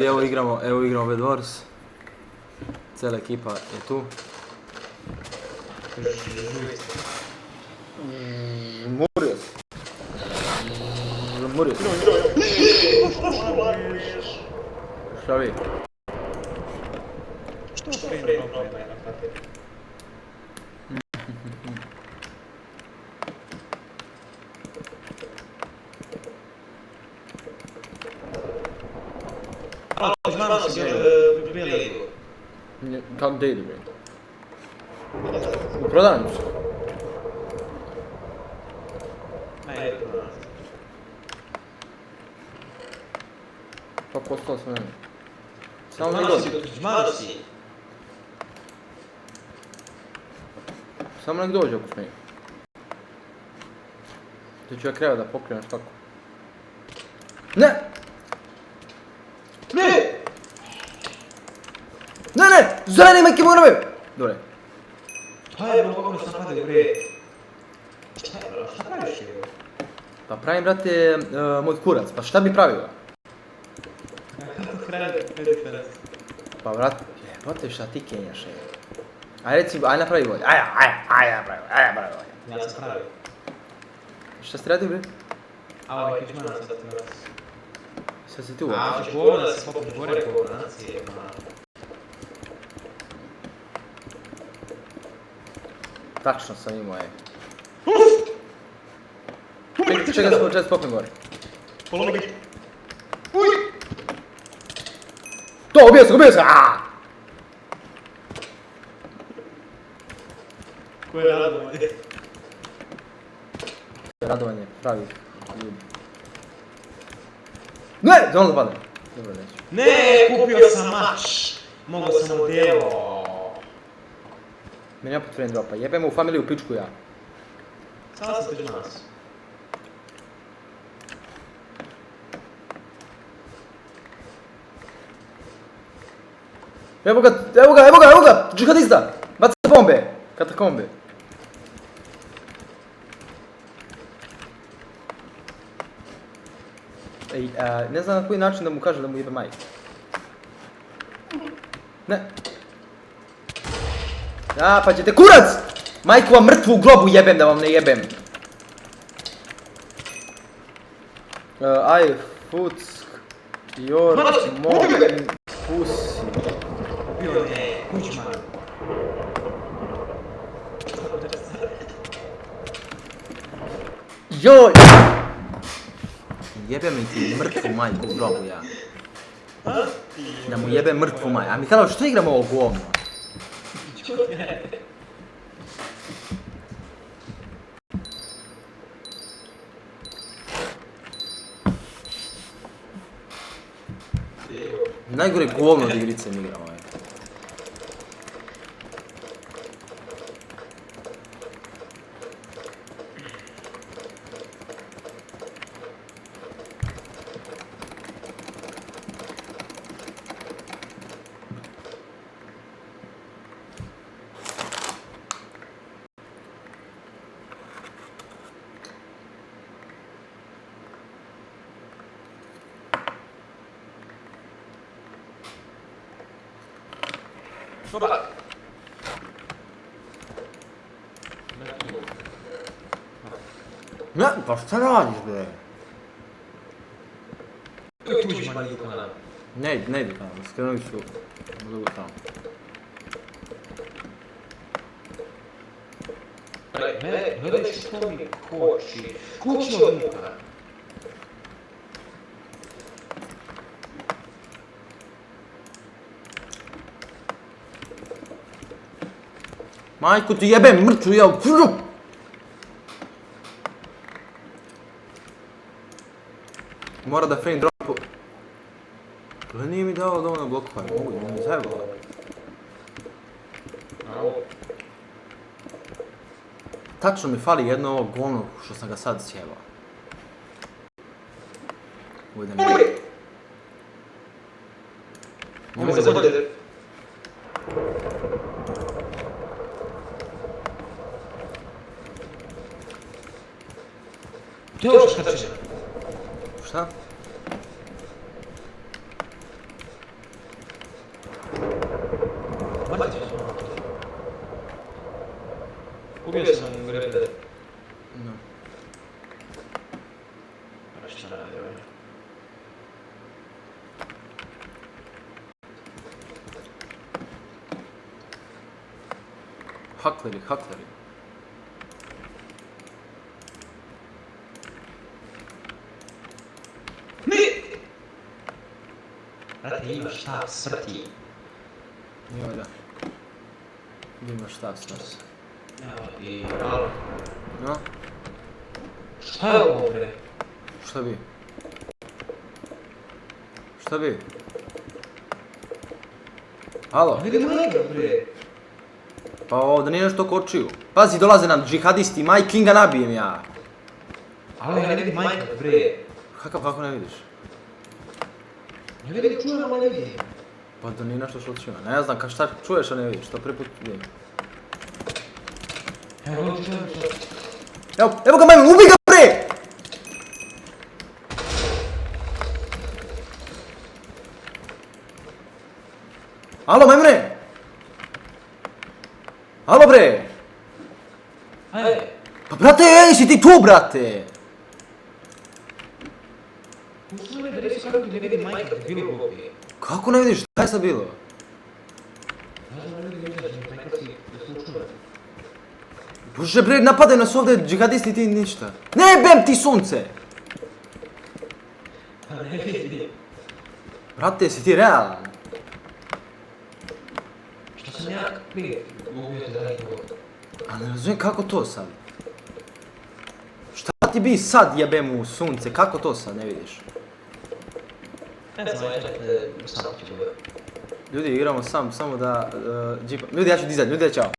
Evo igramo Bed Wars. Cijela ekipa je tu. Murio se. Šta vi? Što prije problem je na pati? Alo, znamo se bili. Kako da ide, bre? U prodavnicu. Ajde, prodavnicu. Pa postao sam meni. Samo nek dođe. Žmano si. Samo nek dođe ako smije. Ti ću ja kreva da pokrenaš kako. Ne! Ne! Ne! Zeleni majke morave! Dole. Šta je bro, kako sam napadio, bre? Šta je bro, šta praviš je? Pa pravim, brate, moj kurac. Pa šta bi pravio? Kako hrani? Pa brate, jebote šta ti kenjaš, je. Aj reci, aj napravi bolje. Aj napravi bolje. Ja sam pravio. Šta ste radio, bre? A ovaj kičmana sad ti vas. Sad si tu, A, hoćeš bolno da se poput gore po nacije, ma. Tačno sam imao, ej. Čekaj da se popnem gore. Polo biti. Uj! To, ubio sam, aaaa! Koje je radovanje? Radovanje, pravi ljudi. Ne! Znam da padem. Dobro, neću. Ne, kupio sam mač. Mogu sam odjelo. Meni opet friend dropa, jebem u familiju pičku ja. Sada sam među nas. Evo ga! Džihadista! Baca bombe! Katakombe. Ej, ne znam na koji način da mu kažem da mu jebe majku. Ne. A, pa ćete kurac! Majku vam mrtvu u globu jebem da vam ne jebem. I fuck your mom pussy. Bio ne, kućman. Joj! Jebem mi ti mrtvu majku u grobu ja. Da mu jebem mrtvu majku. A Mihajlo, što igramo ovo govno? Najgore govno od igrice mi igramo. Dobar. Ne, pa šta radiš bre? Tuđman idu na nama. Ne idu tamo, skrenuli su u drugu tamo. Gledaj što mi koči. Kući od muka. Majku ti jebem mrtvu ja u prvu! Mora da frame dropu. Pa nije mi dao dovoljno blokova, mogu da mi zajebala. Tačno mi fali jedno ovo govno što sam ga sad sjebao. Ujde mi. Mogu se zavoditi. Gdje je ovo škrčenje? Šta? Ubio sam u Red Dead. No. Šta radi ovaj? Hakleri, hakleri. Brate, imaš štab smrti. Nije valjda. Gdje imaš štab smrti? Evo, i alo. No? Šta je ovo, bre? Šta bi? Šta bi? Alo? Vidim Minecraft, bre. Pa ovdje nije nešto kočiju. Pazi, dolaze nam džihadisti, Mike Kinga nabijem ja. Alo, ja ne vidim Minecraft, bre. Kako ne vidiš? Ne vidim, čujem, ali ne vidim. Pa da nije nešto što čujem. Ne znam šta čuješ, a ne vidiš, to prvi put vidim. Evo, ovdje čujem što... Evo ga majmun, ubij ga bre! Alo majmune! Alo bre! Ajde. Pa brate, si ti tu brate! Pusti me da reci kako ti ne vidim Minecraft, bilo gobi. Kako ne vidiš, šta je sad bilo? Ja znam da vidim Minecraft si da se učuva. Bože bre, napadaju nas ovdje džihadisti ti ništa. Ne bem ti sunce! Pa ne vidim. Brate, si ti realan? Šta sam ja prije ubio te da radim god? A ne razumijem kako to sad? Šta ti bi sad jebem u sunce, kako to sad ne vidiš? Ne znam, ja čekaj, sam ću dobro. Ljudi, igramo samo da... Ljudi, ja ću dizat, ljudi, čao.